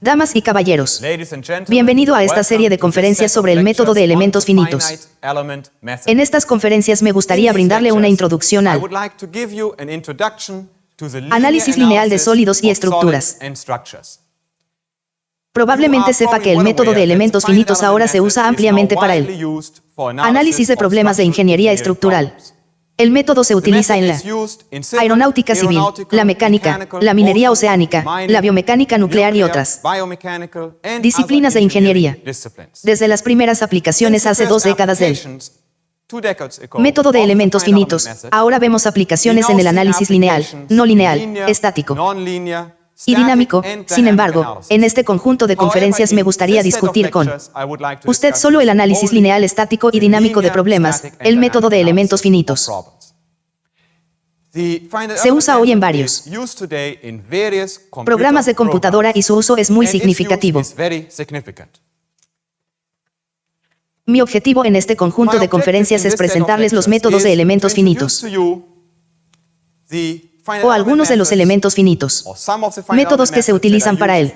Damas y caballeros, bienvenido a esta serie de conferencias sobre el método de elementos finitos. En estas conferencias me gustaría brindarle una introducción al análisis lineal de sólidos y estructuras. Probablemente sepa que el método de elementos finitos ahora se usa ampliamente para el análisis de problemas de ingeniería estructural. El método se utiliza en la aeronáutica civil, la mecánica, la minería oceánica, la biomecánica nuclear y otras disciplinas de ingeniería. Desde las primeras aplicaciones hace 2 décadas del método de elementos finitos, ahora vemos aplicaciones en el análisis lineal, no lineal, estático y dinámico. Sin embargo, en este conjunto de conferencias me gustaría discutir con usted solo el análisis lineal estático y dinámico de problemas, el método de elementos finitos. Se usa hoy en varios programas de computadora y su uso es muy significativo. Mi objetivo en este conjunto de conferencias es presentarles los métodos de elementos finitos o algunos de los elementos finitos, métodos que se utilizan para el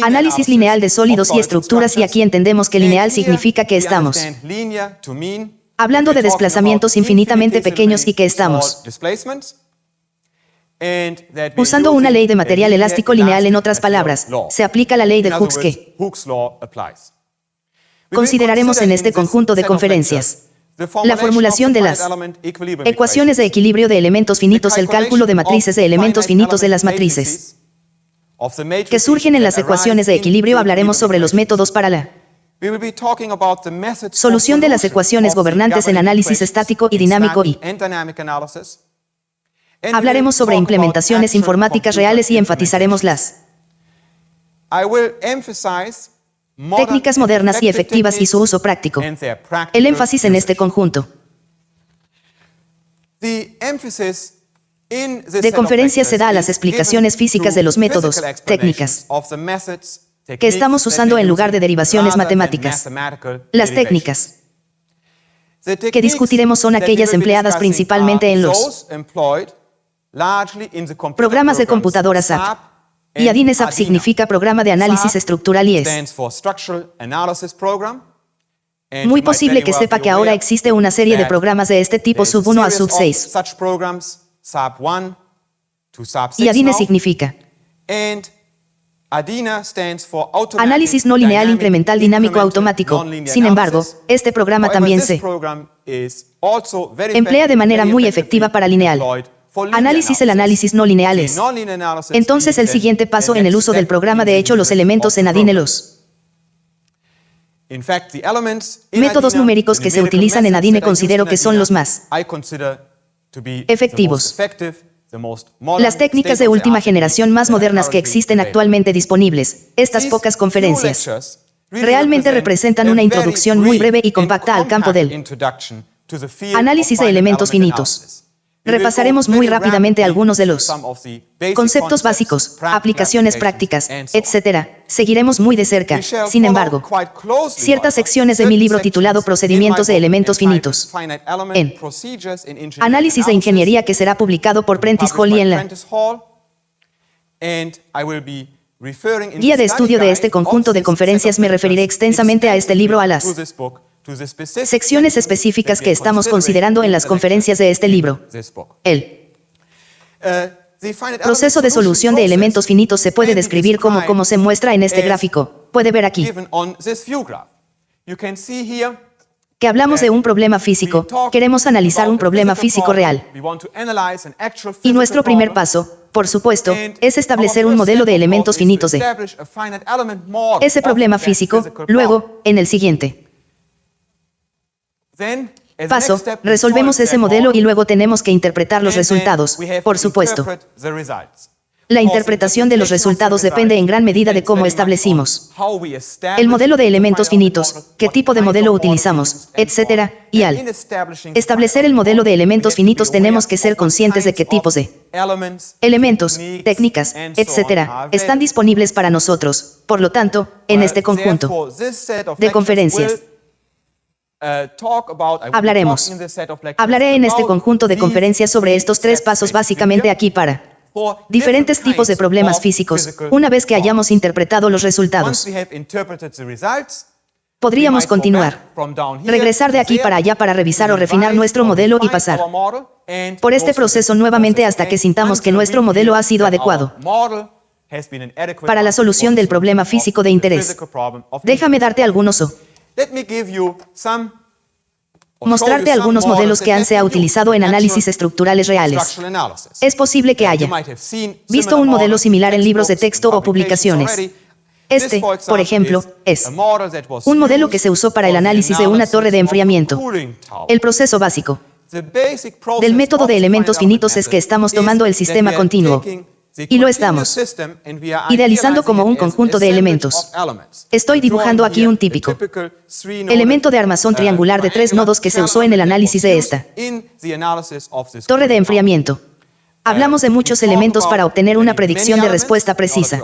análisis lineal de sólidos y estructuras, y aquí entendemos que lineal significa que estamos hablando de desplazamientos infinitamente pequeños y que estamos usando una ley de material elástico lineal. En otras palabras, se aplica la ley de Hooke's que consideraremos en este conjunto de conferencias. La formulación de las ecuaciones de equilibrio de elementos finitos, el cálculo de matrices de elementos finitos, de las matrices que surgen en las ecuaciones de equilibrio. Hablaremos sobre los métodos para la solución de las ecuaciones gobernantes en análisis estático y dinámico, y hablaremos sobre implementaciones informáticas reales y enfatizaremos las técnicas modernas y efectivas y su uso práctico. El énfasis en este conjunto de conferencias se da a las explicaciones físicas de los métodos, técnicas que estamos usando en lugar de derivaciones matemáticas. Las técnicas que discutiremos son aquellas empleadas principalmente en los programas de computadora SAP. Y ADINE. SAP significa Programa de Análisis Estructural y es muy posible que sepa que ahora existe una serie de programas de este tipo, sub 1 a sub 6. Y ADINE significa Análisis no lineal incremental dinámico automático. Sin embargo, este programa también se emplea de manera muy efectiva para lineal análisis. El análisis no lineal es entonces el siguiente paso en el uso del programa. De hecho, los elementos en ADINE, los métodos numéricos que se utilizan en ADINE, considero que son los más efectivos. Las técnicas de última generación más modernas que existen actualmente disponibles. Estas pocas conferencias realmente representan una introducción muy breve y compacta al campo del análisis de elementos finitos. Repasaremos muy rápidamente algunos de los conceptos básicos, aplicaciones prácticas, etc. Seguiremos muy de cerca, sin embargo, ciertas secciones de mi libro titulado Procedimientos de elementos finitos en análisis de ingeniería, que será publicado por Prentice Hall, y en la guía de estudio de este conjunto de conferencias me referiré extensamente a este libro, a las secciones específicas que estamos considerando en las conferencias de este libro. El proceso de solución de elementos finitos se puede describir como se muestra en este gráfico. Puede ver aquí que hablamos de un problema físico. Queremos analizar un problema físico real. Y nuestro primer paso, por supuesto, es establecer un modelo de elementos finitos de ese problema físico. Luego, en el siguiente paso, resolvemos ese modelo y luego tenemos que interpretar los resultados. Por supuesto, la interpretación de los resultados depende en gran medida de cómo establecimos el modelo de elementos finitos, qué tipo de modelo utilizamos, etc. Y al establecer el modelo de elementos finitos tenemos que ser conscientes de qué tipos de elementos, técnicas, etc. están disponibles para nosotros. Por lo tanto, en este conjunto de conferencias hablaré en este conjunto de conferencias sobre estos 3 pasos básicamente aquí para diferentes tipos de problemas físicos, una vez que hayamos interpretado los resultados. Podríamos continuar, regresar de aquí para allá para revisar o refinar nuestro modelo y pasar por este proceso nuevamente hasta que sintamos que nuestro modelo ha sido adecuado para la solución del problema físico de interés. Déjame darte algunos mostrarte algunos modelos que se han utilizado en análisis estructurales reales. Es posible que haya visto un modelo similar en libros de texto o publicaciones. Este, por ejemplo, es un modelo que se usó para el análisis de una torre de enfriamiento. El proceso básico del método de elementos finitos es que estamos tomando el sistema continuo y lo estamos idealizando como un conjunto de elementos. Estoy dibujando aquí un típico elemento de armazón triangular de 3 nodos que se usó en el análisis de esta torre de enfriamiento. Hablamos de muchos elementos para obtener una predicción de respuesta precisa.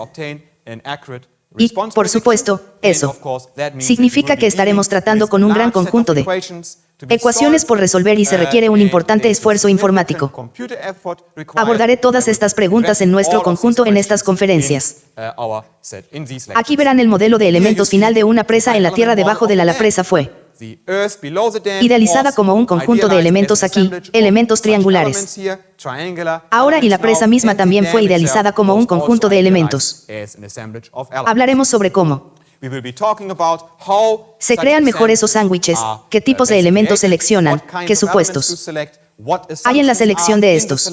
Y, por supuesto, eso significa que estaremos tratando con un gran conjunto de ecuaciones por resolver y se requiere un importante esfuerzo informático. Abordaré todas estas preguntas en nuestro conjunto en estas conferencias. Aquí verán el modelo de elementos final de una presa en la tierra debajo de la presa fue idealizada como un conjunto de elementos aquí, elementos triangulares. Ahora y la presa misma también fue idealizada como un conjunto de elementos. Hablaremos sobre cómo se crean mejor esos sándwiches, qué tipos de elementos seleccionan, qué supuestos hay en la selección de estos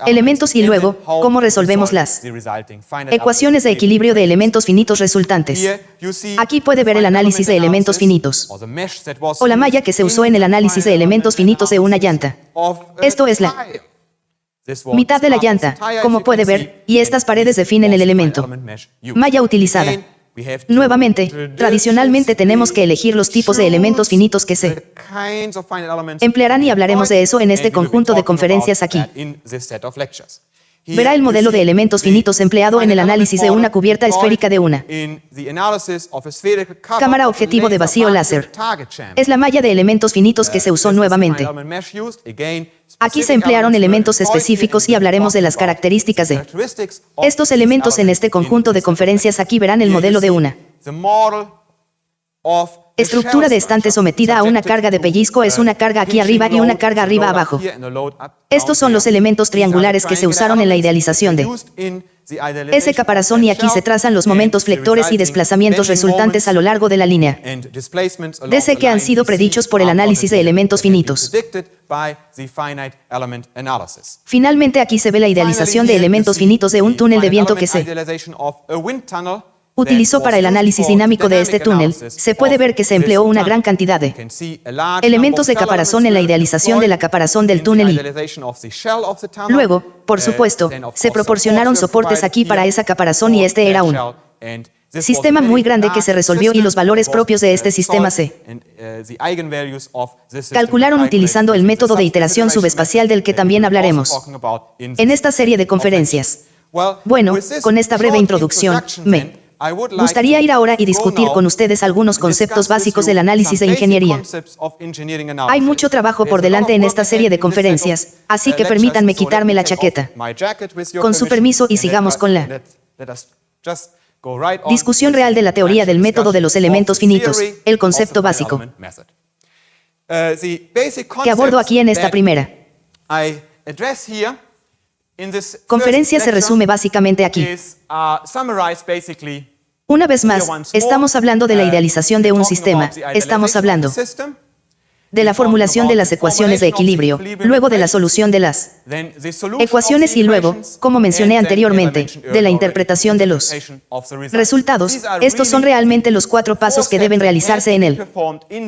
elementos y luego, cómo resolvemos las ecuaciones de equilibrio de elementos finitos resultantes. Aquí puede ver el análisis de elementos finitos, o la malla que se usó en el análisis de elementos finitos de una llanta. Esto es la mitad de la llanta, como puede ver, y estas paredes definen el elemento malla utilizada. Nuevamente, tradicionalmente tenemos que elegir los tipos de elementos finitos que se emplearán y hablaremos de eso en este conjunto de conferencias aquí. Verá el modelo de elementos finitos empleado en el análisis de una cubierta esférica de una cámara objetivo de vacío láser. Es la malla de elementos finitos que se usó nuevamente. Aquí se emplearon elementos específicos y hablaremos de las características de estos elementos en este conjunto de conferencias. Aquí verán el modelo de una estructura de estante sometida a una carga de pellizco. Es una carga aquí arriba y una carga arriba abajo. Estos son los elementos triangulares que se usaron en la idealización de ese caparazón y aquí se trazan los momentos flectores y desplazamientos resultantes a lo largo de la línea DC que han sido predichos por el análisis de elementos finitos. Finalmente aquí se ve la idealización de elementos finitos de un túnel de viento que se utilizó para el análisis dinámico de este túnel. Se puede ver que se empleó una gran cantidad de elementos de caparazón en la idealización de la caparazón del túnel y luego, por supuesto, se proporcionaron soportes aquí para esa caparazón y este era un sistema muy grande que se resolvió y los valores propios de este sistema se calcularon utilizando el método de iteración subespacial del que también hablaremos en esta serie de conferencias. Bueno, con esta breve introducción, me gustaría ir ahora y discutir con ustedes algunos conceptos básicos del análisis de ingeniería. Hay mucho trabajo por delante en esta serie de conferencias, así que permítanme quitarme la chaqueta. Con su permiso y sigamos con la discusión real de la teoría del método de los elementos finitos, el concepto básico que abordo aquí en esta primera conferencia se resume básicamente aquí. Una vez más, estamos hablando de la idealización de un sistema, estamos hablando de la formulación de las ecuaciones de equilibrio, luego de la solución de las ecuaciones y luego, como mencioné anteriormente, de la interpretación de los resultados. Estos son realmente los 4 pasos que deben realizarse en el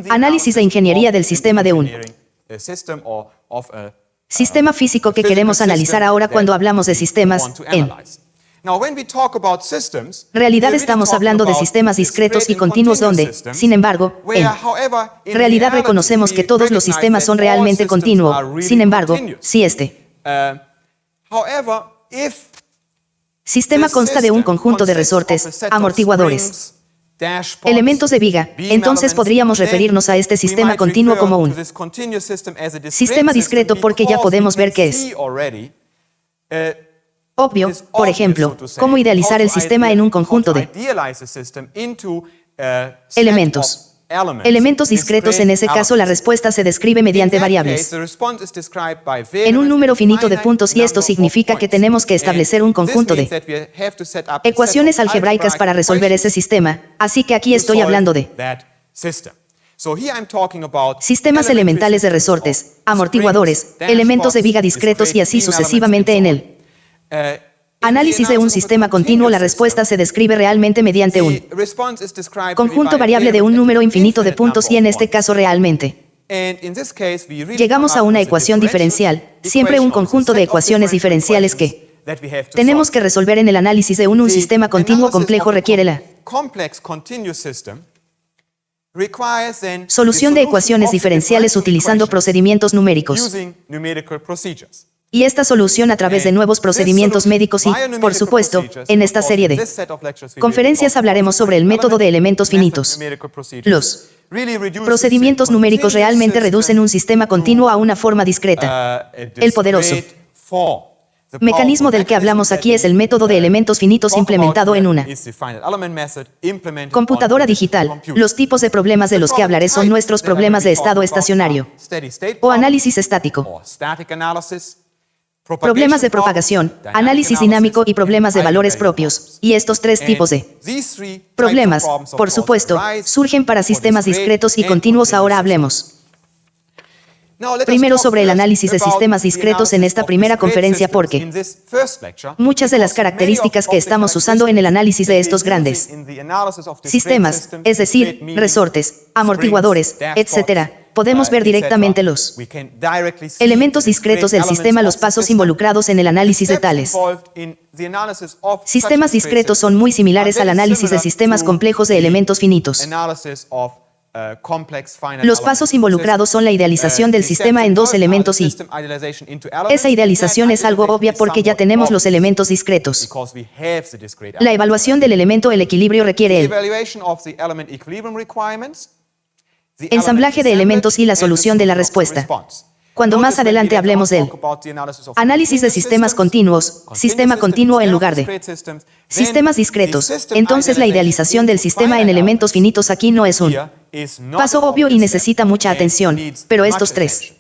análisis de ingeniería del sistema de un sistema físico que queremos analizar ahora cuando hablamos de sistemas. En realidad estamos hablando de sistemas discretos y continuos donde, sin embargo, en realidad reconocemos que todos los sistemas son realmente continuos. Sin embargo, si este sistema consta de un conjunto de resortes, amortiguadores, elementos de viga, entonces podríamos referirnos a este sistema continuo como un sistema discreto porque ya podemos ver que es Obvio, por ejemplo, cómo idealizar el sistema en un conjunto de elementos. Elementos discretos. En ese caso, la respuesta se describe mediante variables en un número finito de puntos, y esto significa que tenemos que establecer un conjunto de ecuaciones algebraicas para resolver ese sistema, así que aquí estoy hablando de sistemas elementales de resortes, amortiguadores, elementos de viga discretos y así sucesivamente. En el análisis de un sistema continuo, la respuesta se describe realmente mediante un conjunto variable de un número infinito de puntos, y en este caso realmente llegamos a una ecuación diferencial, siempre un conjunto de ecuaciones diferenciales que tenemos que resolver en el análisis de un sistema continuo complejo. Requiere la solución de ecuaciones diferenciales utilizando procedimientos numéricos. Y esta solución a través de nuevos procedimientos médicos y, por supuesto, en esta serie de conferencias hablaremos sobre el método de elementos finitos. Los procedimientos numéricos realmente reducen un sistema continuo a una forma discreta. El poderoso mecanismo del que hablamos aquí es el método de elementos finitos implementado en una computadora digital. Los tipos de problemas de los que hablaré son nuestros problemas de estado estacionario o análisis estático, problemas de propagación, análisis dinámico y problemas de valores propios. Y estos tres tipos de problemas, por supuesto, surgen para sistemas discretos y continuos. Ahora hablemos primero sobre el análisis de sistemas discretos en esta primera conferencia, porque muchas de las características que estamos usando en el análisis de estos grandes sistemas, es decir, resortes, amortiguadores, etc., podemos ver directamente los elementos discretos del sistema. Los pasos involucrados en el análisis de tales sistemas discretos son muy similares al análisis de sistemas complejos de elementos finitos. Los pasos involucrados son la idealización del sistema en dos elementos, y esa idealización es algo obvia porque ya tenemos los elementos discretos. La evaluación del elemento el equilibrio requiere el ensamblaje de elementos y la solución de la respuesta. Cuando más adelante hablemos del análisis de sistemas continuos, sistema continuo en lugar de sistemas discretos, entonces la idealización del sistema en elementos finitos aquí no es un paso obvio y necesita mucha atención, pero estos tres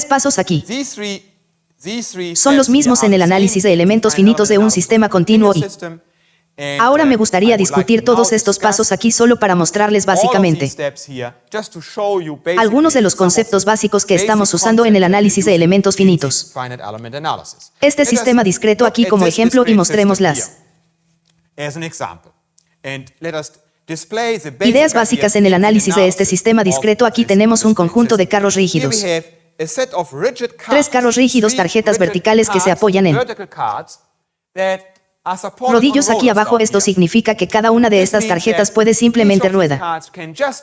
pasos aquí son los mismos en el análisis de elementos finitos de un sistema continuo. Y ahora me gustaría discutir todos estos pasos aquí solo para mostrarles básicamente algunos de los conceptos básicos que estamos usando en el análisis de elementos finitos. Este sistema discreto aquí como ejemplo, y mostremos las ideas básicas en el análisis de este sistema discreto. Aquí tenemos un conjunto de carros rígidos. Tres carros rígidos, tarjetas verticales que se apoyan en rodillos aquí abajo. Esto significa que cada una de estas tarjetas puede simplemente rueda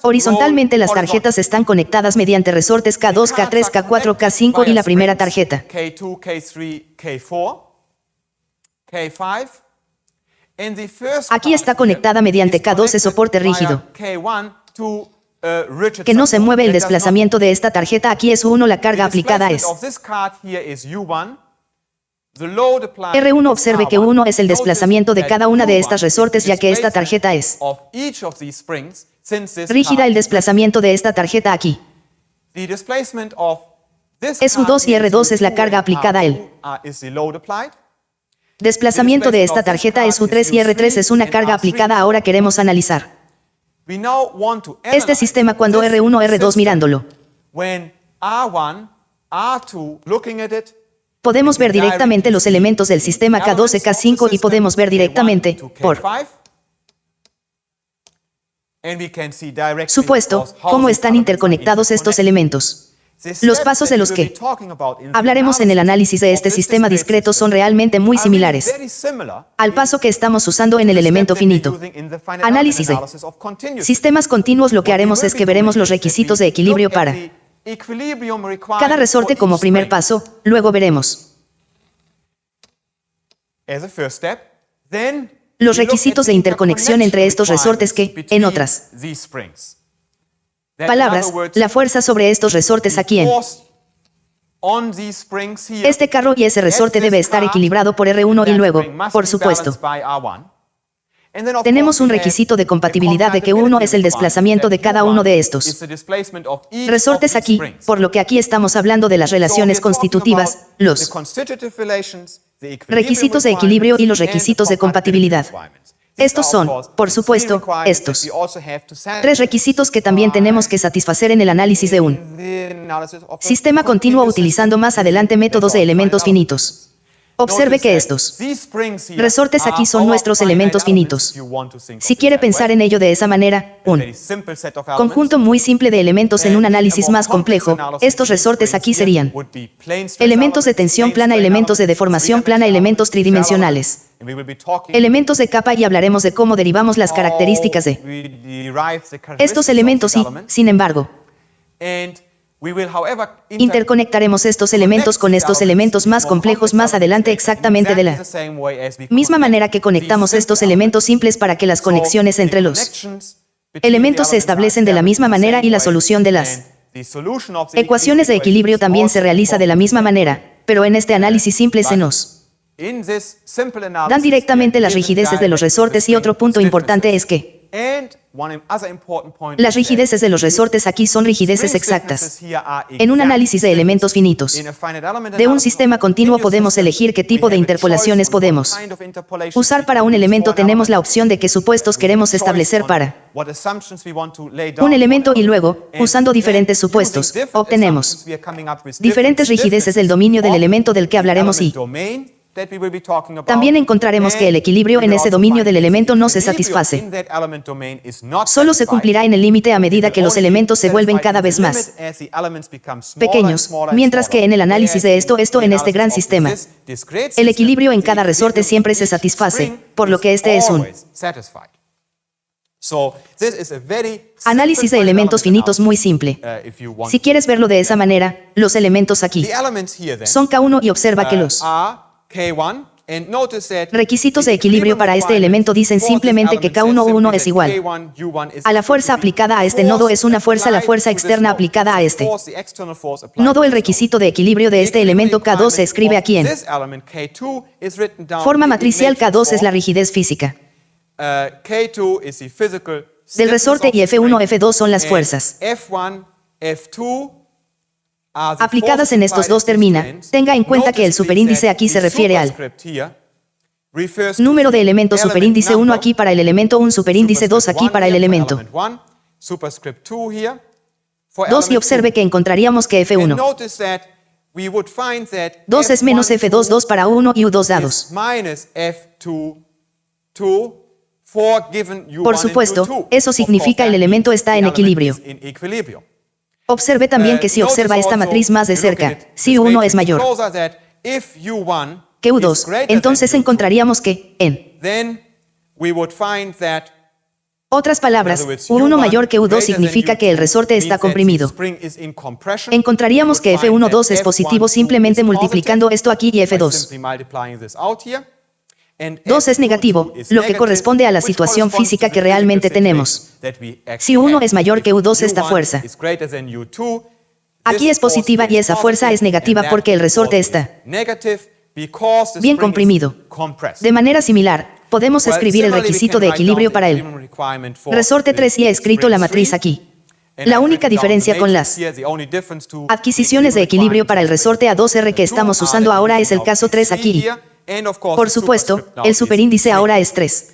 horizontalmente. Las tarjetas están conectadas mediante resortes K2, K3, K4, K5 y la primera tarjeta aquí está conectada mediante K12, soporte rígido que no se mueve. El desplazamiento de esta tarjeta aquí es 1, la carga aplicada es R1. Observe que 1 es el desplazamiento de cada una de estas resortes, ya que esta tarjeta es rígida. El desplazamiento de esta tarjeta aquí es U2 y R2 es la carga aplicada. El desplazamiento de esta tarjeta es U3 y R3 es una carga aplicada. Ahora queremos analizar este sistema cuando R1, R2 mirándolo. Podemos ver directamente los elementos del sistema K12, K5 y podemos ver directamente, por supuesto, cómo están interconectados estos elementos. Los pasos de los que hablaremos en el análisis de este sistema discreto son realmente muy similares al paso que estamos usando en el elemento finito. Análisis de sistemas continuos. Lo que haremos es que veremos los requisitos de equilibrio para cada resorte como primer paso. Luego veremos los requisitos de interconexión entre estos resortes que, en otras palabras, la fuerza sobre estos resortes aquí en Este carro y ese resorte debe estar equilibrado por R1 y luego, por supuesto, tenemos un requisito de compatibilidad de que uno es el desplazamiento de cada uno de estos resortes aquí, por lo que aquí estamos hablando de las relaciones constitutivas, los requisitos de equilibrio y los requisitos de compatibilidad. Estos son, por supuesto, estos tres requisitos que también tenemos que satisfacer en el análisis de un sistema continuo utilizando más adelante métodos de elementos finitos. Observe que estos resortes aquí son nuestros elementos finitos. Si quiere pensar en ello de esa manera, un conjunto muy simple de elementos en un análisis más complejo, estos resortes aquí serían elementos de tensión plana, elementos de deformación plana, elementos tridimensionales, elementos de capa, y hablaremos de cómo derivamos las características de estos elementos y, sin embargo, interconectaremos estos elementos con estos elementos más complejos más adelante exactamente de la misma manera que conectamos estos elementos simples para que las conexiones entre los elementos se establecen de la misma manera y la solución de las ecuaciones de equilibrio también se realiza de la misma manera, pero en este análisis simple se nos dan directamente las rigideces de los resortes, y otro punto importante es que las rigideces de los resortes aquí son rigideces exactas. En un análisis de elementos finitos de un sistema continuo podemos elegir qué tipo de interpolaciones podemos usar para un elemento. Tenemos la opción de qué supuestos queremos establecer para un elemento y luego, usando diferentes supuestos, obtenemos diferentes rigideces del dominio del elemento del que hablaremos y también encontraremos que el equilibrio en ese dominio del elemento no se satisface. Solo se cumplirá en el límite a medida que los elementos se vuelven cada vez más pequeños, mientras que en el análisis de esto en este gran sistema, el equilibrio en cada resorte siempre se satisface, por lo que este es un análisis de elementos finitos muy simple. Si quieres verlo de esa manera, los elementos aquí son K1 y observa que los requisitos de equilibrio para este elemento dicen simplemente que K1 es igual a la fuerza aplicada a este nodo es una fuerza, la fuerza externa aplicada a este nodo. El requisito de equilibrio de este elemento K2 se escribe aquí en forma matricial. K2 es la rigidez física del resorte y F1, F2 son las fuerzas aplicadas en estos dos. Tenga en cuenta que el superíndice aquí se refiere al número de elementos, superíndice 1 aquí para el elemento 1, superíndice 2 aquí para el elemento 2, y observe que encontraríamos que F1 2 es menos F2 2 para 1 y U2 dados. Por supuesto, eso significa el elemento está en equilibrio. Observe también que si observa esta matriz más de cerca, si U1 es mayor que U2, entonces encontraríamos que, en otras palabras, U1 mayor que U2 significa que el resorte está comprimido. Encontraríamos que F1 es positivo simplemente multiplicando esto aquí y F2 es negativo, lo que corresponde a la situación física que realmente tenemos. Si U1 es mayor que U2, esta fuerza aquí es positiva y esa fuerza es negativa porque el resorte está bien comprimido. De manera similar, podemos escribir el requisito de equilibrio para el resorte 3 y he escrito la matriz aquí. La única diferencia con las adquisiciones de equilibrio para el resorte A2R que estamos usando ahora es el caso 3 aquí. Por supuesto, el superíndice ahora es 3.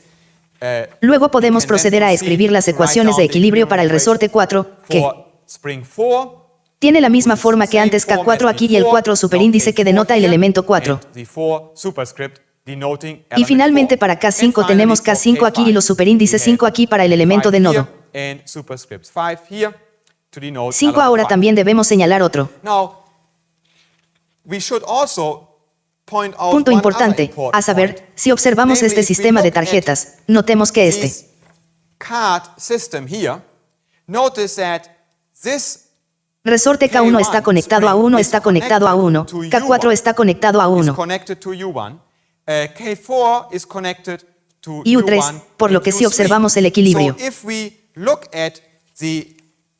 Luego podemos proceder a escribir las ecuaciones de equilibrio para el resorte 4, que tiene la misma forma que antes, K4 aquí y el 4 superíndice que denota el elemento 4. Y finalmente para K5 tenemos K5 aquí y los superíndices 5 aquí para el elemento de nodo. 5 ahora también debemos señalar otro punto importante, a saber, si observamos este sistema de tarjetas, notemos que este resorte K1 está conectado a 1, está conectado a 1, K4 está conectado a 1 y U3, por lo que si observamos el equilibrio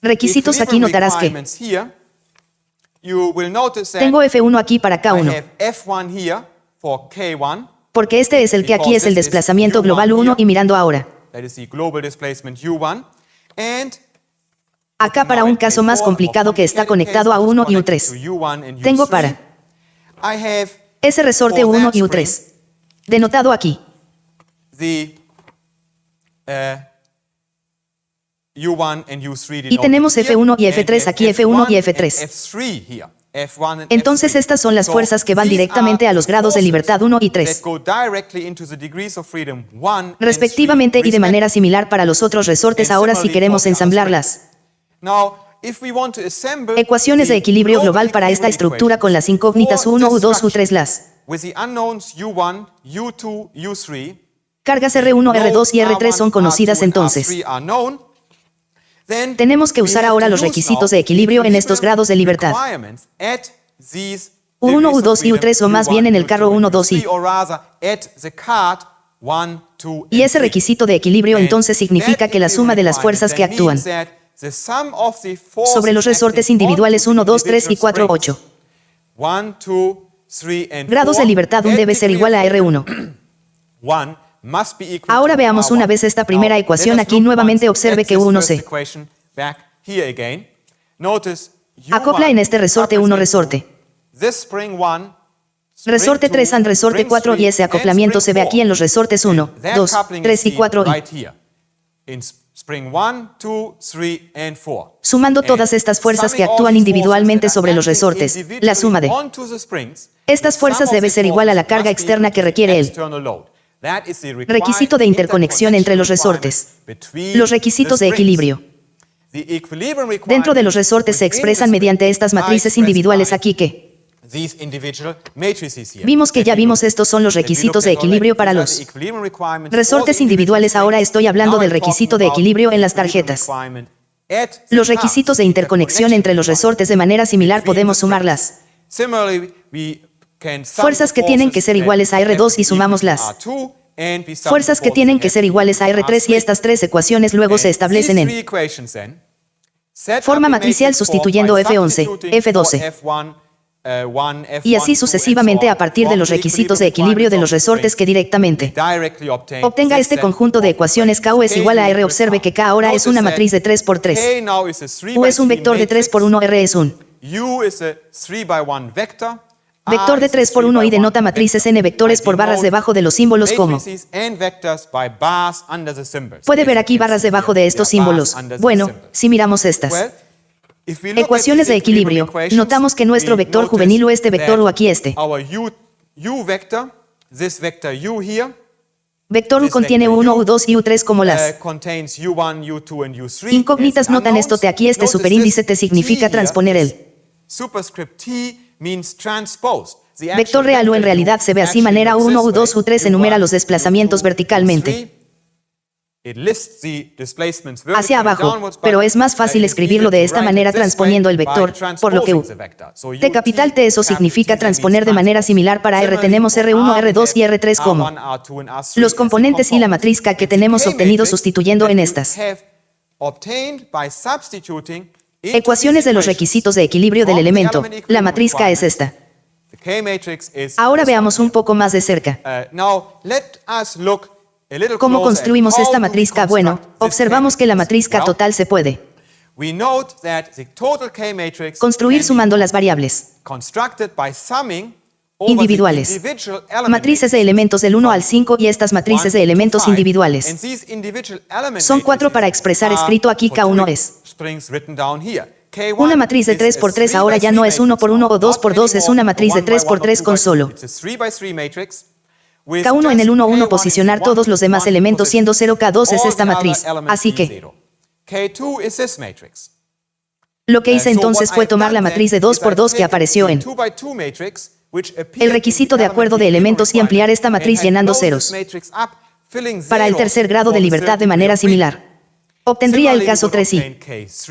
requisitos aquí notarás que Tengo F1 aquí para K1. Porque este es el que aquí es el desplazamiento global 1 y mirando ahora. Acá para un caso más complicado que está conectado a 1 y U3. Tengo para ese resorte 1 y U3. Denotado aquí. Y tenemos F1 y F3 aquí, F1 y F3. Entonces estas son las fuerzas que van directamente a los grados de libertad 1 y 3. Respectivamente y de manera similar para los otros resortes ahora si queremos ensamblarlas. Ecuaciones de equilibrio global para esta estructura con las incógnitas U1, U2, U3 las. Cargas R1, R2 y R3 son conocidas entonces. Tenemos que usar ahora los requisitos de equilibrio en estos grados de libertad. U1, U2 y U3 o más bien en el carro 1, 2 y. Y ese requisito de equilibrio entonces significa que la suma de las fuerzas que actúan sobre los resortes individuales 1, 2, 3 y 4, 8. Grados de libertad 1 debe ser igual a R1. Ahora veamos una vez esta primera ecuación aquí nuevamente observe que U1 se acopla en este resorte 1 resorte. Resorte 3 and resorte 4 y ese acoplamiento se ve aquí en los resortes 1, 2, 3 y 4 y. Sumando todas estas fuerzas que actúan individualmente sobre los resortes, la suma de estas fuerzas debe ser igual a la carga externa que requiere el requisito de interconexión entre los resortes. Los requisitos de equilibrio dentro de los resortes se expresan mediante estas matrices individuales aquí que vimos que ya vimos estos son los requisitos de equilibrio para los resortes individuales. Ahora estoy hablando del requisito de equilibrio en las tarjetas. Los requisitos de interconexión entre los resortes de manera similar podemos sumarlas. Fuerzas que tienen que ser iguales a R2 y sumamos las fuerzas que tienen que ser iguales a R3 y estas tres ecuaciones luego se establecen en forma matricial sustituyendo F11, F12 y así sucesivamente a partir de los requisitos de equilibrio de los resortes que directamente obtenga este conjunto de ecuaciones. K es igual a R. Observe que K ahora es una matriz de 3 por 3. U es un vector de 3 por 1, R es un vector de 3 por 1 y denota matrices n vectores por barras debajo de los símbolos como. Puede ver aquí barras debajo de estos símbolos. Bueno, si miramos estas ecuaciones de equilibrio, notamos que nuestro vector juvenil o este vector o aquí este vector U contiene U1, U2 y U3 como las incógnitas notan esto T aquí este superíndice T significa transponer el vector real o en realidad se ve así manera U1, U2, U3 enumera los desplazamientos verticalmente hacia abajo, pero es más fácil escribirlo de esta manera transponiendo el vector, por lo que U T capital T eso significa transponer de manera similar para R tenemos R1, R2 y R3 como los componentes y la matriz K que tenemos obtenido sustituyendo en estas ecuaciones de los requisitos de equilibrio del elemento. La matriz K es esta. Ahora veamos un poco más de cerca ¿cómo construimos esta matriz K? Bueno, observamos que la matriz K total se puede construir sumando las variables individuales, matrices de elementos del 1 al 5 y estas matrices de elementos individuales son 4 para expresar escrito aquí K1 es una matriz de 3 por 3 ahora ya no es 1 por 1 o 2 por 2 es una matriz de 3 por 3 con solo K1 en el 1, 1 posicionar todos los demás elementos siendo 0 K2 es esta matriz, así que lo que hice entonces fue tomar la matriz de 2 por 2 que apareció en el requisito de acuerdo de elementos y ampliar esta matriz llenando ceros para el tercer grado de libertad de manera similar. Obtendría el caso 3 y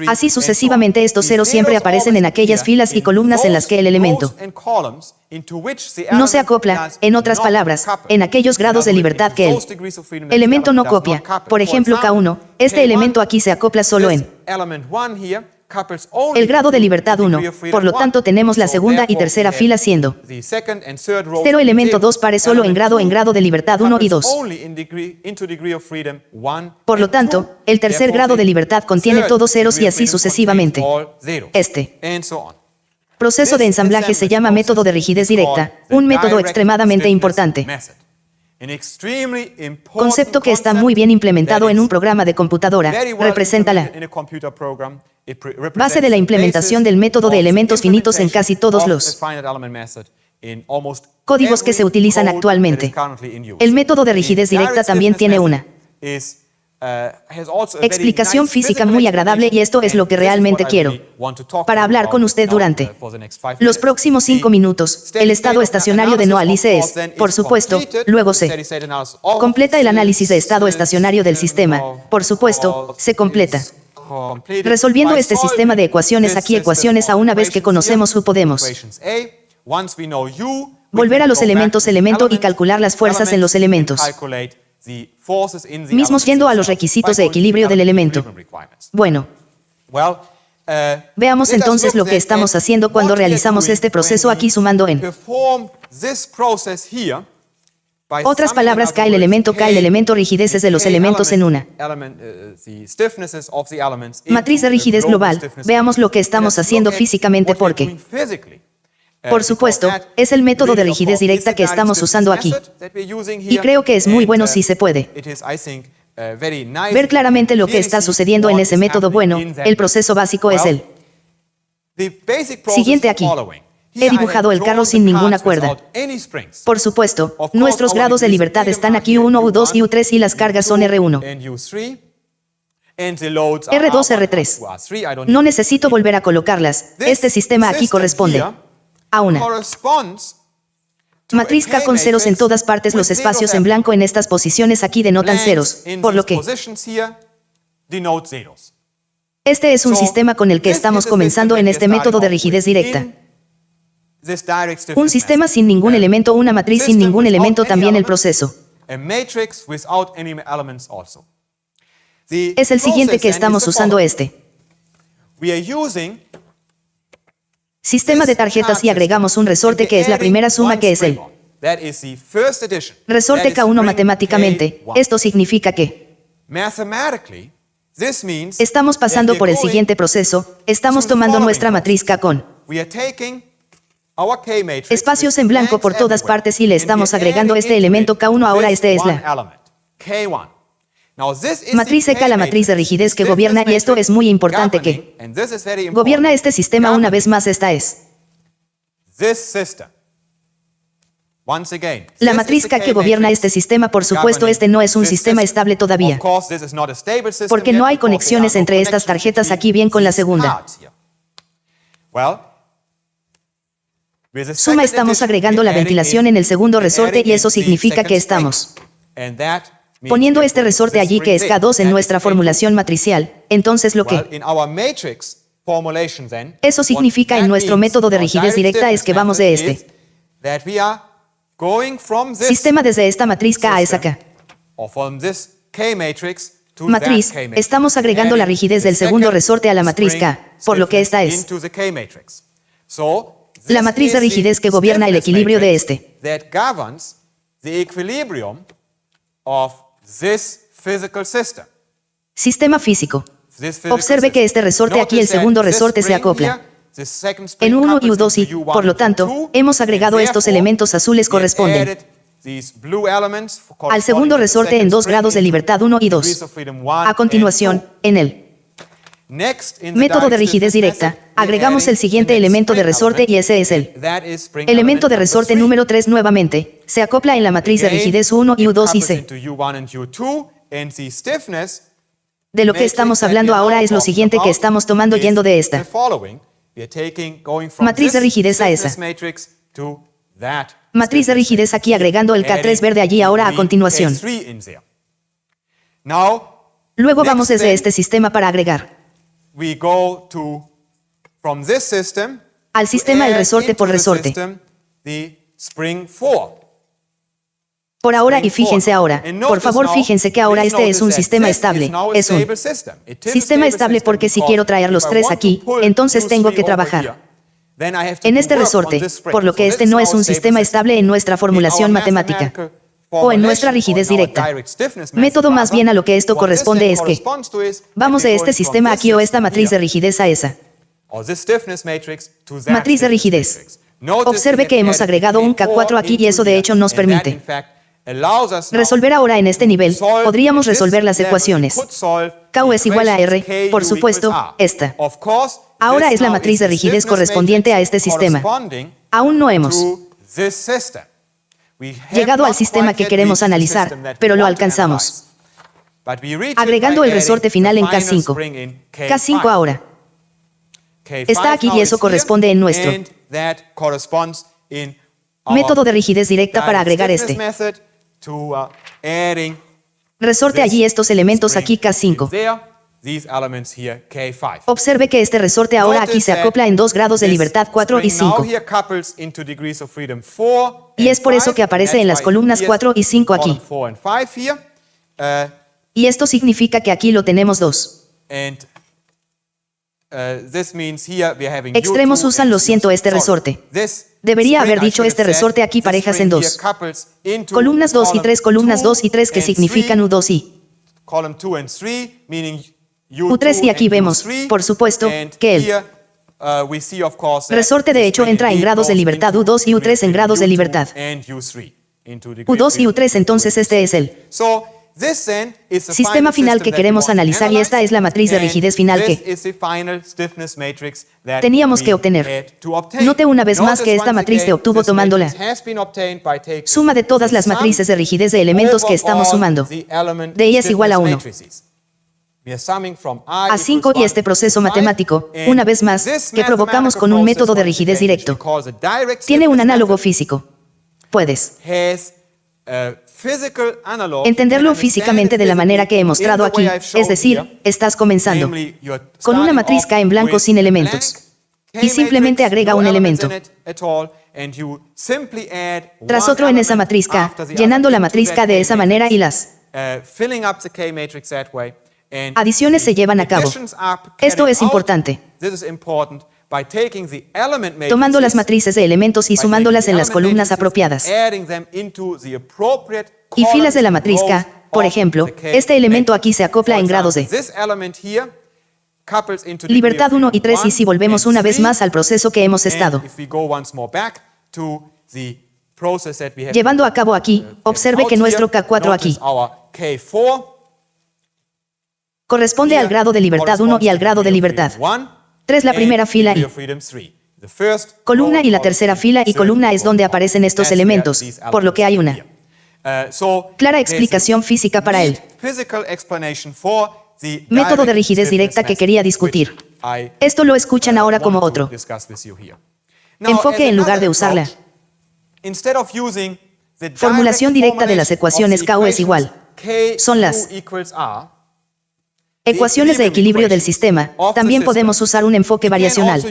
así sucesivamente estos ceros siempre aparecen en aquellas filas y columnas en las que el elemento no se acopla, en otras palabras, en aquellos grados de libertad que el elemento no copia. Por ejemplo K1, este elemento aquí se acopla solo en el grado de libertad 1, por lo tanto tenemos la segunda y tercera fila siendo 0 elemento 2 pares solo en grado de libertad 1 y 2. Por lo tanto, el tercer grado de libertad contiene todos ceros y así sucesivamente. Este proceso de ensamblaje se llama método de rigidez directa, un método extremadamente importante. Concepto que está muy bien implementado en un programa de computadora, representa la base de la implementación del método de elementos finitos en casi todos los códigos que se utilizan actualmente. El método de rigidez directa también tiene una explicación física muy agradable y esto es lo que realmente quiero para hablar con usted durante los próximos 5 minutos. El estado estacionario de Noalice es, por supuesto, luego se completa el análisis de estado estacionario del sistema, por supuesto, se completa resolviendo este sistema de ecuaciones aquí ecuaciones a una vez que conocemos U podemos volver a los elementos elemento y calcular las fuerzas en los elementos mismos yendo a los requisitos de equilibrio del elemento. Bueno, veamos entonces lo que estamos haciendo cuando realizamos este proceso aquí sumando en otras palabras K el elemento rigideces de los elementos en una matriz de rigidez global. Veamos lo que estamos haciendo físicamente porque por supuesto, es el método de rigidez directa que estamos usando aquí. Y creo que es muy bueno si se puede ver claramente lo que está sucediendo en ese método. Bueno, el proceso básico es el siguiente aquí. He dibujado el carro sin ninguna cuerda. Por supuesto, nuestros grados de libertad están aquí U1, U2 y U3 y las cargas son R1. R2, R3. No necesito volver a colocarlas. Este sistema aquí corresponde a una matriz K con ceros en todas partes. Los espacios en blanco en estas posiciones aquí denotan ceros, por lo que este es un sistema con el que estamos comenzando en este método de rigidez directa. Un sistema sin ningún elemento, una matriz sin ningún elemento, también el proceso es el siguiente que estamos usando este sistema de tarjetas y agregamos un resorte que es la primera suma que es el resorte K1 matemáticamente. Esto significa que estamos pasando por el siguiente proceso, estamos tomando nuestra matriz K con espacios en blanco por todas partes y le estamos agregando este elemento K1. Ahora este es la matriz K, la matriz de rigidez que gobierna, y esto es muy importante que gobierna este sistema. Una vez más, esta es la matriz K que gobierna este sistema. Por supuesto, este no es un sistema estable todavía, porque no hay conexiones entre estas tarjetas aquí bien con la segunda suma. Estamos agregando la ventilación en el segundo resorte y eso significa que estamos poniendo este resorte allí que es K2 en nuestra formulación matricial. Entonces lo que eso significa en nuestro método de rigidez directa es que vamos de este sistema desde esta matriz K a esa K matriz, estamos agregando la rigidez del segundo resorte a la matriz K, por lo que esta es la matriz de rigidez que gobierna el equilibrio de este sistema físico. Observe que este resorte aquí, el segundo resorte, se acopla en U1 y U2 y, por lo tanto, hemos agregado estos elementos azules corresponden al segundo resorte en 2 grados de libertad 1 y 2. A continuación, en el método de rigidez directa, agregamos el siguiente elemento de resorte y ese es el elemento de resorte número 3 nuevamente. Se acopla en la matriz de rigidez U1 y U2 y C. De lo que estamos hablando ahora es lo siguiente que estamos tomando yendo de esta matriz de rigidez a esa matriz de rigidez aquí, agregando el K3 verde allí. Ahora a continuación, luego vamos desde este sistema para agregar al sistema el resorte por resorte. Por ahora y fíjense ahora, por favor fíjense que ahora este es un sistema estable, es un sistema estable porque si quiero traer los tres aquí, entonces tengo que trabajar en este resorte, por lo que este no es un sistema estable en nuestra formulación matemática o en nuestra rigidez directa. Método más bien a lo que esto corresponde es que vamos de este sistema aquí o esta matriz de rigidez a esa matriz de rigidez. Observe que hemos agregado un K4 aquí y eso de hecho nos permite resolver ahora en este nivel. Podríamos resolver las ecuaciones. K es igual a R, por supuesto, esta. Ahora es la matriz de rigidez correspondiente a este sistema. Aún no hemos llegado al sistema que queremos analizar, pero lo alcanzamos. Agregando el resorte final en K5. K5 ahora está aquí y eso corresponde en nuestro método de rigidez directa para agregar este resorte allí estos elementos aquí K5. Observe que este resorte ahora aquí se acopla en 2 grados de libertad 4 y 5. Y es por eso que aparece en las columnas 4 y 5 aquí. Y esto significa que aquí lo tenemos 2. Extremos usan lo siento este resorte. Debería haber dicho este resorte aquí parejas en 2. Columnas 2 y 3, columnas 2 y 3 que significan U2 y U3 y aquí vemos, por supuesto, que el resorte de hecho entra en grados de libertad U2 y U3 en grados de libertad U2 y U3 entonces este es el sistema final que queremos analizar y esta es la matriz de rigidez final que teníamos que obtener. Note una vez más que esta matriz se obtuvo tomando la suma de todas las matrices de rigidez de elementos que estamos sumando. De I es igual a 1. A 5 y este proceso matemático, una vez más, que provocamos con un método de rigidez directo, tiene un análogo físico. Puedes entenderlo físicamente de la manera que he mostrado aquí, es decir, estás comenzando con una matriz K en blanco sin elementos y simplemente agrega un elemento tras otro en esa matriz K, llenando la matriz K de esa manera y las adiciones se llevan a cabo. Esto es importante. Tomando las matrices de elementos y sumándolas en las columnas apropiadas y filas de la matriz K, por ejemplo, este elemento aquí se acopla en grados de libertad 1 y 3 y si volvemos una vez más al proceso que hemos estado llevando a cabo aquí, observe que nuestro K4 aquí corresponde al grado de libertad 1 y al grado de libertad 3 la primera fila y columna y la tercera fila y columna es donde aparecen estos elementos, por lo que hay una clara explicación física para el método de rigidez directa que quería discutir. Esto lo escuchan ahora como otro enfoque en lugar de usar la formulación directa de las ecuaciones K es igual. Son las ecuaciones de equilibrio del sistema. También podemos usar un enfoque variacional.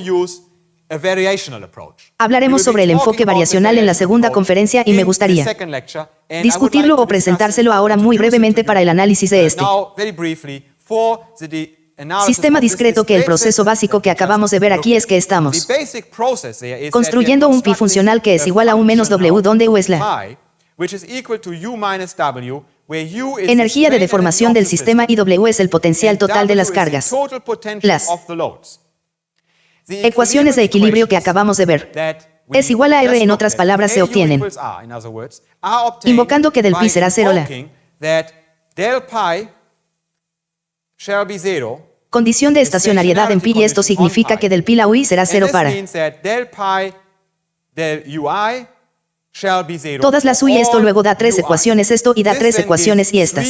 Hablaremos sobre el enfoque variacional en la segunda conferencia y me gustaría discutirlo o presentárselo ahora muy brevemente para el análisis de este sistema discreto que el proceso básico que acabamos de ver aquí es que estamos construyendo un pi funcional que es igual a U menos W donde U es la energía de deformación del sistema y W es el potencial total de las cargas. Las ecuaciones de equilibrio que acabamos de ver es igual a R, en otras palabras se obtienen invocando que del pi será 0 la condición de estacionariedad en pi y esto significa que del pi la UI será 0 para todas las U y esto luego da 3 ecuaciones esto y da 3 ecuaciones y estas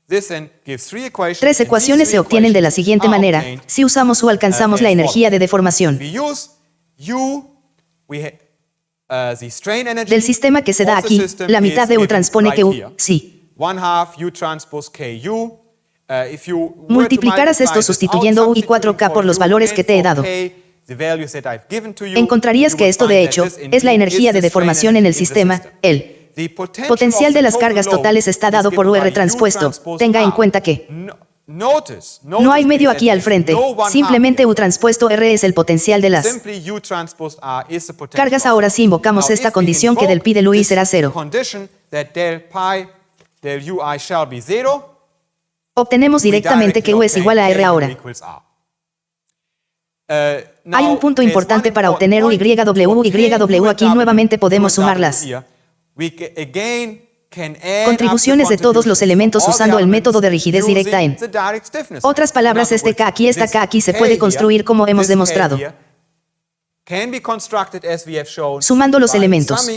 3 ecuaciones se obtienen de la siguiente manera. Si usamos U alcanzamos la energía de deformación del sistema que se da aquí. La mitad de U transpone que U, sí. Multiplicaras esto sustituyendo U y 4K por los valores que te he dado. Encontrarías que esto de hecho es la energía de deformación en el sistema, el Potencial de las cargas totales está dado por UR transpuesto. Tenga en cuenta que no hay medio aquí al frente, simplemente U transpuesto R es el potencial de las cargas. Ahora si invocamos esta condición que del pi del UI será 0, obtenemos directamente que U es igual a R ahora. Hay un punto importante para obtener UYW. Aquí nuevamente podemos sumar las contribuciones de todos los elementos usando el método de rigidez directa. En otras palabras, este K aquí, esta K aquí se puede construir como hemos demostrado, sumando los elementos,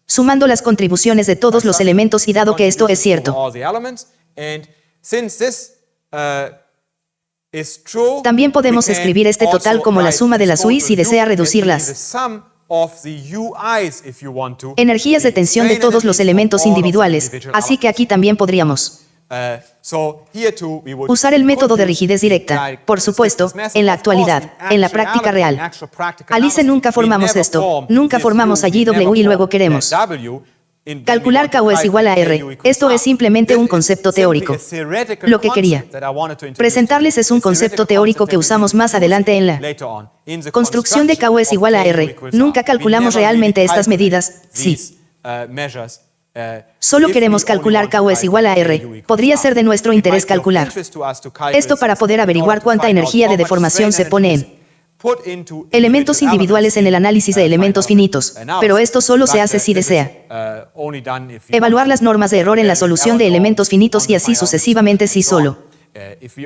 sumando las contribuciones de todos los elementos, y dado que esto es cierto, también podemos escribir este total como la suma de las UI si desea reducir las energías de tensión de todos los elementos individuales, así que aquí también podríamos usar el método de rigidez directa. Por supuesto, en la actualidad, en la práctica real, Alice nunca formamos esto, nunca formamos allí W y luego queremos calcular KU es igual a R. Esto es simplemente un concepto teórico. Lo que quería presentarles es un concepto teórico que usamos más adelante en la construcción de KU es igual a R. Nunca calculamos realmente estas medidas. Sí. Solo queremos calcular KU es igual a R. Podría ser de nuestro interés calcular esto para poder averiguar cuánta energía de deformación se pone en elementos individuales en el análisis de elementos finitos, pero esto solo se hace si desea evaluar las normas de error en la solución de elementos finitos y así sucesivamente si solo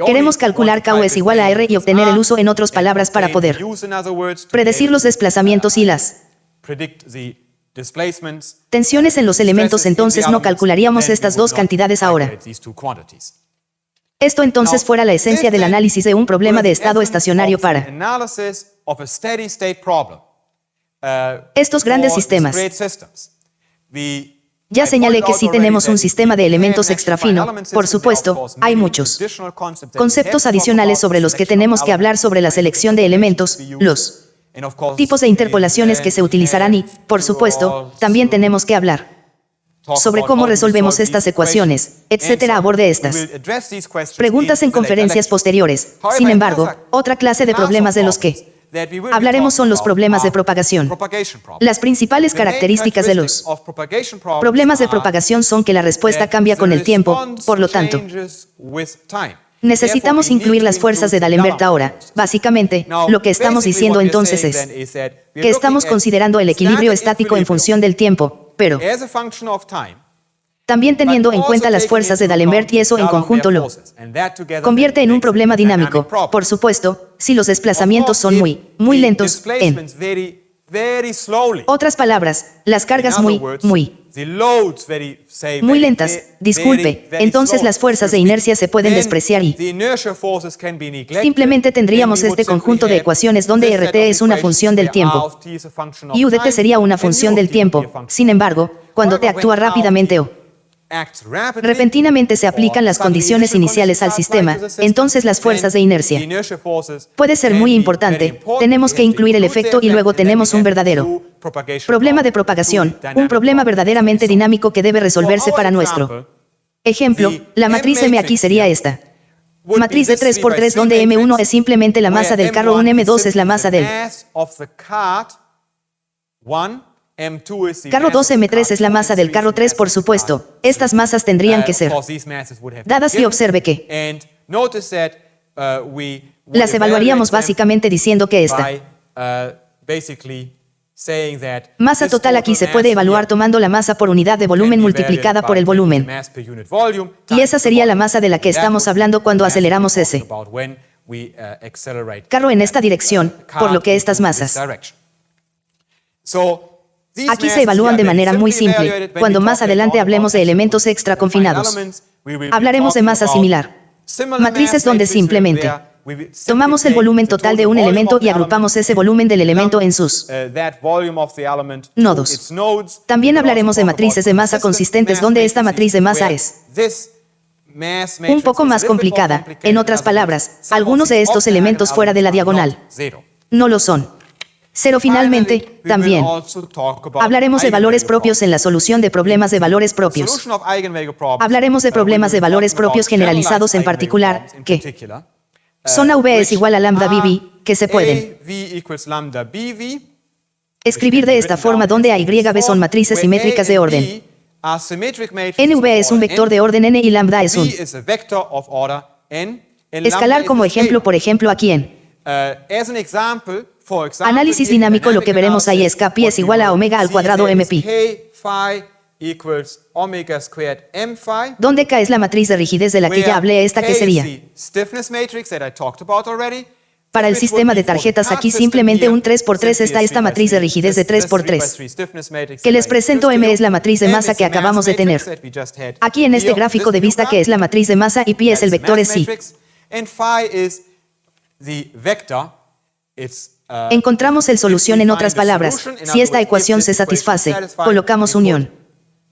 queremos calcular KU es igual a R y obtener el uso, en otras palabras, para poder predecir los desplazamientos y las tensiones en los elementos. Entonces no calcularíamos estas dos cantidades ahora. Esto entonces fuera la esencia del análisis de un problema de estado estacionario para estos grandes sistemas. Ya señalé que si tenemos un sistema de elementos extrafino, por supuesto, hay muchos conceptos adicionales sobre los que tenemos que hablar sobre la selección de elementos, los tipos de interpolaciones que se utilizarán y, por supuesto, también tenemos que hablar sobre cómo resolvemos estas ecuaciones, etcétera. Aborde estas preguntas en conferencias posteriores. Sin embargo, otra clase de problemas de los que hablaremos son los problemas de propagación. Las principales características de los problemas de propagación son que la respuesta cambia con el tiempo, por lo tanto, necesitamos incluir las fuerzas de D'Alembert ahora. Básicamente, lo que estamos diciendo entonces es que estamos considerando el equilibrio estático en función del tiempo, pero también teniendo en cuenta las fuerzas de D'Alembert, y eso en conjunto lo convierte en un problema dinámico. Por supuesto, si los desplazamientos son muy lentos, en otras palabras, las cargas muy lentas, disculpe, entonces las fuerzas de inercia se pueden despreciar y simplemente tendríamos este conjunto de ecuaciones donde RT es una función del tiempo y UDT sería una función del tiempo. Sin embargo, cuando T actúa rápidamente o repentinamente se aplican las condiciones iniciales al sistema, entonces las fuerzas de inercia puede ser muy importante. Tenemos que incluir el efecto y luego tenemos un verdadero problema de propagación, un problema verdaderamente dinámico que debe resolverse. Para nuestro ejemplo, la matriz M aquí sería esta matriz de 3×3 donde M1 es simplemente la masa del carro 1, M2 es la masa del carro 2, M3 es la masa del carro 3. Por supuesto, estas masas tendrían que ser dadas y observe que las evaluaríamos básicamente diciendo que esta masa total aquí se puede evaluar tomando la masa por unidad de volumen multiplicada por el volumen. Y esa sería la masa de la que estamos hablando cuando aceleramos ese carro en esta dirección, por lo que estas masas aquí se evalúan de manera muy simple. Cuando más adelante hablemos de elementos extra confinados, hablaremos de masa similar. Matrices donde simplemente tomamos el volumen total de un elemento y agrupamos ese volumen del elemento en sus nodos. También hablaremos de matrices de masa consistentes donde esta matriz de masa es un poco más complicada. En otras palabras, algunos de estos elementos fuera de la diagonal no lo son. 0. Finalmente, también hablaremos de valores propios en la solución de problemas de valores propios. Hablaremos de problemas de valores propios generalizados en particular, que son AV es igual a lambda BV, que se pueden escribir de esta forma donde A y B son matrices simétricas de orden. NV es un vector de orden n y lambda es un escalar como ejemplo, por ejemplo, aquí en análisis dinámico lo que veremos ahí es Kpi es igual a omega al cuadrado mpi, donde K es la matriz de rigidez de la que ya hablé, esta que sería. Para el sistema de tarjetas aquí simplemente un 3×3 está esta matriz de rigidez de 3×3. Que les presento M es la matriz de masa que acabamos de tener. Aquí en este gráfico de vista que es la matriz de masa y pi es el vector es psi. Encontramos el solución en otras palabras. Si esta ecuación se satisface, colocamos unión.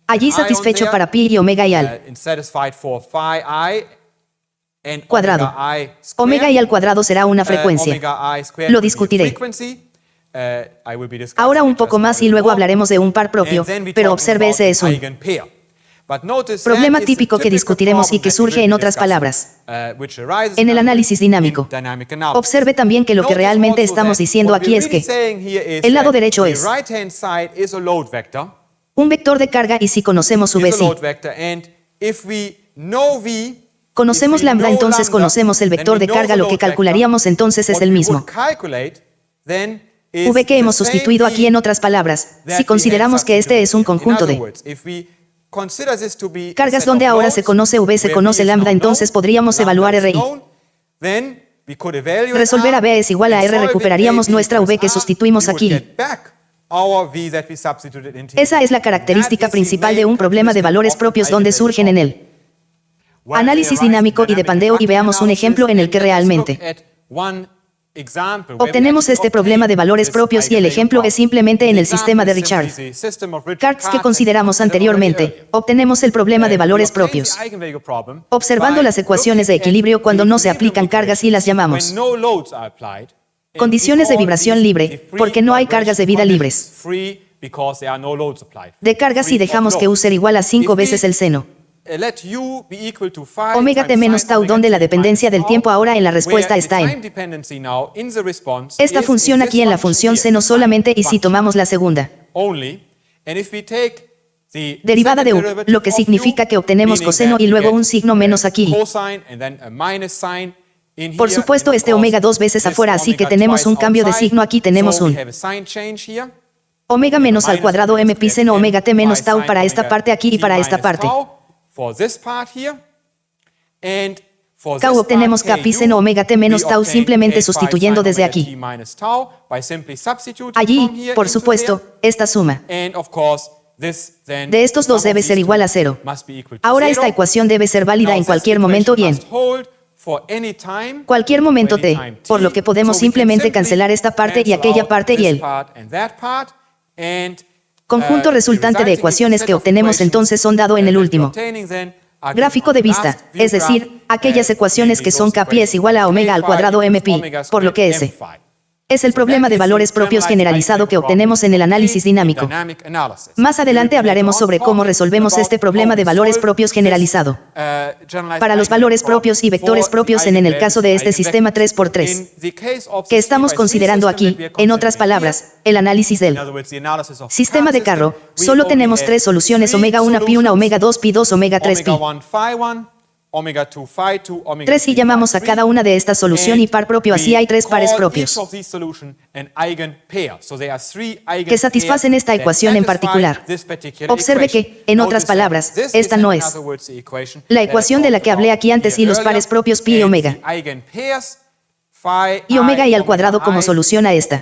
Allí satisfecho para pi y omega y al cuadrado. Omega y al cuadrado será una frecuencia. Lo discutiré. Ahora un poco más y luego hablaremos de un par propio, pero observe ese es un problema típico que discutiremos y que surge en otras palabras en el análisis dinámico. Observe también que lo que realmente estamos diciendo aquí es que el lado derecho es un vector de carga y si conocemos V, conocemos lambda, entonces conocemos el vector de carga, lo que calcularíamos entonces es el mismo V que hemos sustituido aquí. En otras palabras, si consideramos que este es un conjunto de cargas donde ahora se conoce V, se conoce lambda, entonces podríamos evaluar RI. Resolver a B es igual a R, recuperaríamos nuestra V que sustituimos aquí. Esa es la característica principal de un problema de valores propios donde surgen en el análisis dinámico y de pandeo, y veamos un ejemplo en el que realmente obtenemos este problema de valores propios y el ejemplo es simplemente en el sistema de Richard-Karts que consideramos anteriormente. Obtenemos el problema de valores propios observando las ecuaciones de equilibrio cuando no se aplican cargas y las llamamos condiciones de vibración libre, porque no hay cargas de vida libres de cargas y dejamos que U ser igual a 5 veces el seno omega t menos tau, donde la dependencia del tiempo ahora en la respuesta está en esta función aquí en la función seno solamente, y si tomamos la segunda derivada de U, lo que significa que obtenemos coseno y luego un signo menos aquí. Por supuesto este omega 2 veces afuera, así que tenemos un cambio de signo aquí, tenemos un omega menos al cuadrado m pi seno omega t menos tau para esta parte aquí y para esta parte. Tau obtenemos K pi seno omega t menos tau simplemente sustituyendo desde aquí. Allí, por supuesto, esta suma de estos dos debe ser igual a 0. Ahora esta ecuación debe ser válida en cualquier momento y en cualquier momento t, por lo que podemos simplemente cancelar esta parte y aquella parte y el conjunto resultante de ecuaciones que obtenemos entonces son dado en el último gráfico de vista, es decir, aquellas ecuaciones que son Kpi es igual a omega al cuadrado mpi, por lo que ese es el problema de valores propios generalizado que obtenemos en el análisis dinámico. Más adelante hablaremos sobre cómo resolvemos este problema de valores propios generalizado para los valores propios y vectores propios en el caso de este sistema 3×3 que estamos considerando aquí. En otras palabras, el análisis del sistema de carro, solo tenemos 3 soluciones: omega 1 pi 1, omega 2 pi 2, omega 3 pi 3, y llamamos a cada una de estas solución y par propio, así hay 3 pares propios que satisfacen esta ecuación en particular. Observe que, en otras palabras, esta no es la ecuación de la que hablé aquí antes y los pares propios pi y omega y al cuadrado como solución a esta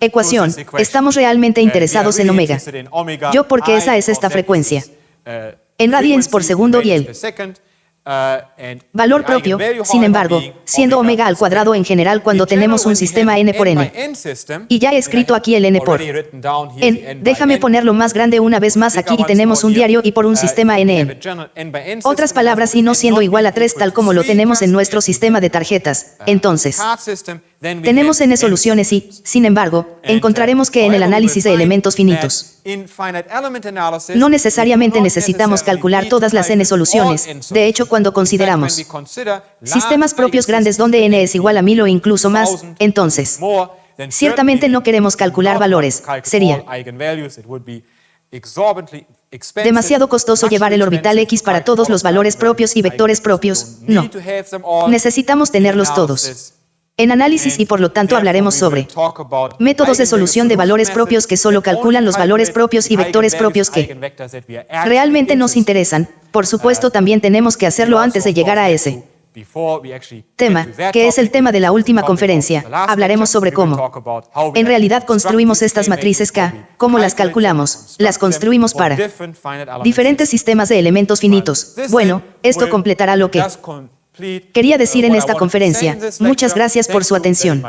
ecuación. Estamos realmente interesados en omega. Yo, porque esa es esta frecuencia en radians por segundo y el valor propio, sin embargo, siendo omega al cuadrado en general cuando tenemos un sistema n por n. Y ya he escrito aquí el n por n. Déjame ponerlo más grande una vez más aquí y tenemos un diario y por un sistema n. Otras palabras, y no siendo igual a 3 tal como lo tenemos en nuestro sistema de tarjetas. Entonces, Tenemos n soluciones y, sin embargo, encontraremos que en el análisis de elementos finitos no necesariamente necesitamos calcular todas las n soluciones. De hecho, cuando consideramos sistemas propios grandes donde n es igual a 1000 o incluso más, entonces, ciertamente no queremos calcular valores. Sería demasiado costoso llevar el orbital X para todos los valores propios y vectores propios. No. Necesitamos tenerlos todos en análisis y por lo tanto hablaremos sobre métodos de solución de valores propios que solo calculan los valores propios y vectores propios que realmente nos interesan. Por supuesto, también tenemos que hacerlo antes de llegar a ese tema, que es el tema de la última conferencia. Hablaremos sobre cómo en realidad construimos estas matrices K, cómo las calculamos, las construimos para diferentes sistemas de elementos finitos. Bueno, esto completará lo que quería decir en esta conferencia. Muchas gracias por su atención.